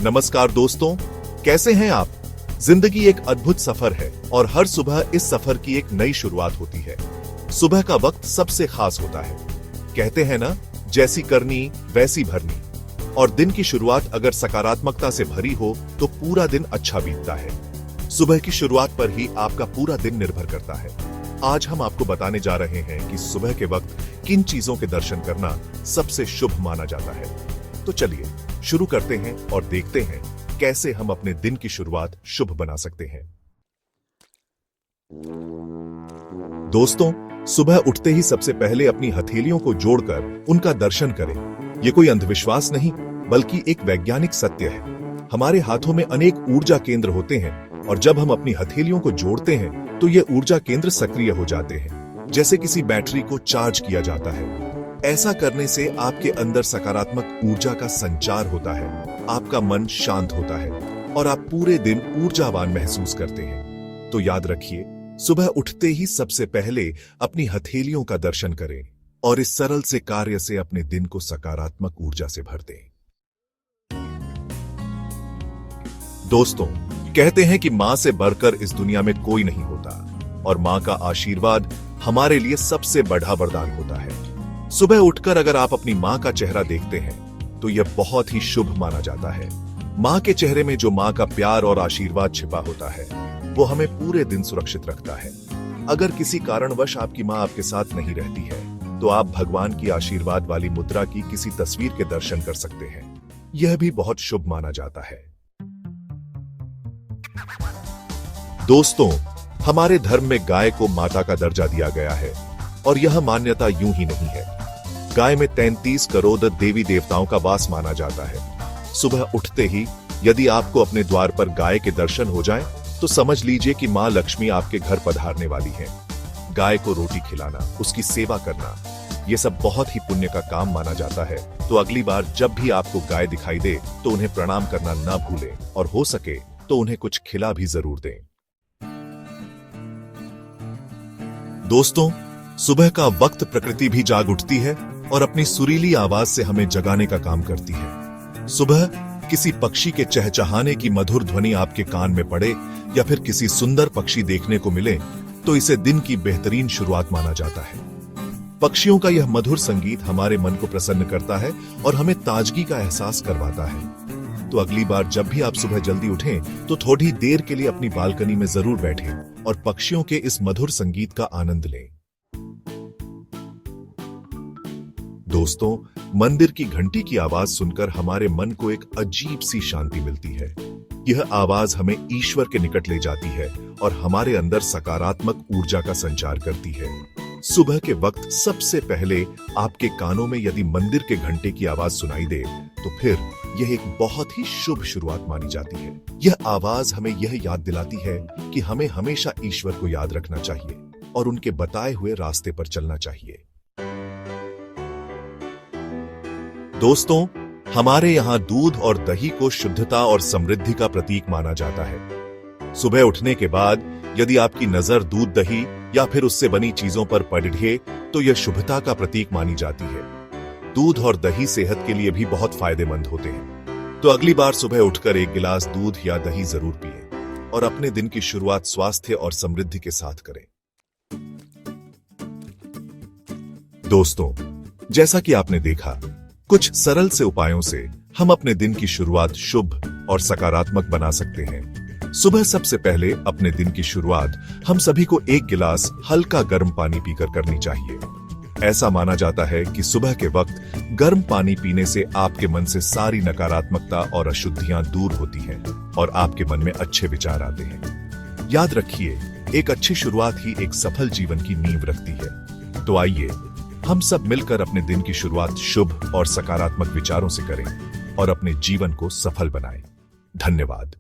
नमस्कार दोस्तों, कैसे हैं आप? जिंदगी एक अद्भुत सफर है और हर सुबह इस सफर की एक नई शुरुआत होती है। सुबह का वक्त सबसे खास होता है। कहते हैं ना, जैसी करनी वैसी भरनी। और दिन की शुरुआत अगर सकारात्मकता से भरी हो तो पूरा दिन अच्छा बीतता है। सुबह की शुरुआत पर ही आपका पूरा दिन निर्भर करता है। आज हम आपको बताने जा रहे हैं कि सुबह के वक्त किन चीजों के दर्शन करना सबसे शुभ माना जाता है। तो चलिए शुरू करते हैं और देखते हैं कैसे हम अपने दिन की शुरुआत शुभ बना सकते हैं। दोस्तों, सुबह उठते ही सबसे पहले अपनी हथेलियों को जोड़कर उनका दर्शन करें। ये कोई अंधविश्वास नहीं, बल्कि एक वैज्ञानिक सत्य है। हमारे हाथों में अनेक ऊर्जा केंद्र होते हैं और जब हम अपनी हथेलियों को जोड़ते हैं तो ये ऊर्जा केंद्र सक्रिय हो जाते हैं, जैसे किसी बैटरी को चार्ज किया जाता है। ऐसा करने से आपके अंदर सकारात्मक ऊर्जा का संचार होता है, आपका मन शांत होता है और आप पूरे दिन ऊर्जावान महसूस करते हैं। तो याद रखिए, सुबह उठते ही सबसे पहले अपनी हथेलियों का दर्शन करें और इस सरल से कार्य से अपने दिन को सकारात्मक ऊर्जा से भर दें। दोस्तों, कहते हैं कि मां से बढ़कर इस दुनिया में कोई नहीं होता और मां का आशीर्वाद हमारे लिए सबसे बड़ा वरदान होता है। सुबह उठकर अगर आप अपनी मां का चेहरा देखते हैं तो यह बहुत ही शुभ माना जाता है। मां के चेहरे में जो मां का प्यार और आशीर्वाद छिपा होता है वो हमें पूरे दिन सुरक्षित रखता है। अगर किसी कारणवश आपकी मां आपके साथ नहीं रहती है तो आप भगवान की आशीर्वाद वाली मुद्रा की किसी तस्वीर के दर्शन कर सकते हैं। यह भी बहुत शुभ माना जाता है। दोस्तों, हमारे धर्म में गाय को माता का दर्जा दिया गया है और यह मान्यता यूं ही नहीं है। गाय में 33 करोड़ देवी देवताओं का वास माना जाता है। सुबह उठते ही यदि आपको अपने द्वार पर गाय के दर्शन हो जाएं, तो समझ लीजिए कि मां लक्ष्मी आपके घर पधारने वाली है। गाय को रोटी खिलाना, उसकी सेवा करना, यह सब बहुत ही पुण्य का काम माना जाता है। तो अगली बार जब भी आपको गाय दिखाई दे तो उन्हें प्रणाम करना ना भूलें और हो सके तो उन्हें कुछ खिला भी जरूर दें। दोस्तों, सुबह का वक्त प्रकृति भी जाग उठती है और अपनी सुरीली आवाज से हमें जगाने का काम करती है। सुबह किसी पक्षी के चहचहाने की मधुर ध्वनि आपके कान में पड़े या फिर किसी सुंदर पक्षी देखने को मिले तो इसे दिन की बेहतरीन शुरुआत माना जाता है। पक्षियों का यह मधुर संगीत हमारे मन को प्रसन्न करता है और हमें ताजगी का एहसास करवाता है। तो अगली बार जब भी आप सुबह जल्दी उठें तो थोड़ी देर के लिए अपनी बालकनी में जरूर बैठें और पक्षियों के इस मधुर संगीत का आनंद लें। दोस्तों, मंदिर की घंटी की आवाज सुनकर हमारे मन को एक अजीब सी शांति मिलती है। यह आवाज हमें ईश्वर के निकट ले जाती है और हमारे अंदर सकारात्मक ऊर्जा का संचार करती है। सुबह के वक्त सबसे पहले आपके कानों में यदि मंदिर के घंटे की आवाज सुनाई दे तो फिर यह एक बहुत ही शुभ शुरुआत मानी जाती है। यह आवाज हमें यह याद दिलाती है कि हमें हमेशा ईश्वर को याद रखना चाहिए और उनके बताए हुए रास्ते पर चलना चाहिए। दोस्तों, हमारे यहाँ दूध और दही को शुद्धता और समृद्धि का प्रतीक माना जाता है। सुबह उठने के बाद यदि आपकी नजर दूध, दही या फिर उससे बनी चीजों पर पड़े तो यह शुभता का प्रतीक मानी जाती है। दूध और दही सेहत के लिए भी बहुत फायदेमंद होते हैं। तो अगली बार सुबह उठकर एक गिलास दूध या दही जरूर पिएं और अपने दिन की शुरुआत स्वास्थ्य और समृद्धि के साथ करें। दोस्तों, जैसा कि आपने देखा, कुछ सरल से उपायों से हम अपने दिन की शुरुआत शुभ और सकारात्मक बना सकते हैं। सुबह सबसे पहले अपने दिन की शुरुआत हम सभी को एक गिलास हल्का गर्म पानी पीकर करनी चाहिए। ऐसा माना जाता है कि सुबह के वक्त गर्म पानी पीने से आपके मन से सारी नकारात्मकता और अशुद्धियां दूर होती हैं और आपके मन में अच्छे विचार आते हैं। याद रखिए, एक अच्छी शुरुआत ही एक सफल जीवन की नींव रखती है। तो आइए हम सब मिलकर अपने दिन की शुरुआत शुभ और सकारात्मक विचारों से करें और अपने जीवन को सफल बनाएं। धन्यवाद।